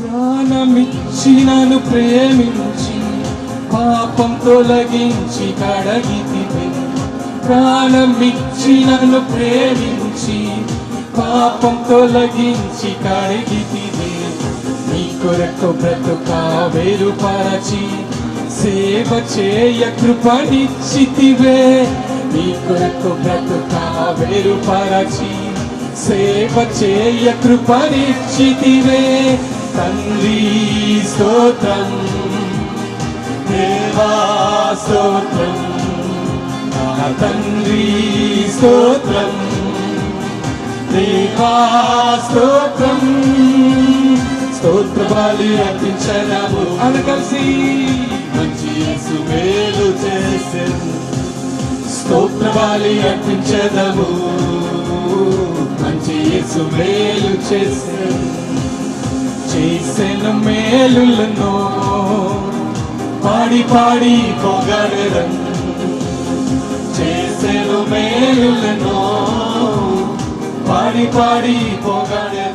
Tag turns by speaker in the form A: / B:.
A: ప్రాణమిచ్చి నన్ను ప్రేమించి పాపం తొలగించి కడగితివే. ప్రాణమిచ్చి నన్ను ప్రేమించి పాపం తొలగించి కడిగితివే. నీ కొరకు బ్రతుకా వేరుపరచి సేవ చేయ కృపనిచ్చితివే. నీ కొరకు బ్రతుకా వేరుపరచి సేవ చేయ కృపనిచ్చితివే. తండ్రి స్తోత్రం, దేవా స్తోత్రం, నా తండ్రి స్తోత్రం, దేవా స్తోత్రం. స్తోత్రబలి అర్పించెదము అని కలిసి మంచి యేసు మేలు చేసెను. స్తోత్రబలి అర్పించెదము మంచి యేసు మేలు చేసెను. చేసెను మేలులను పాడి పాడి పొగడెదను. చేసెను మేలులను పాడి పాడి పొగడెదను.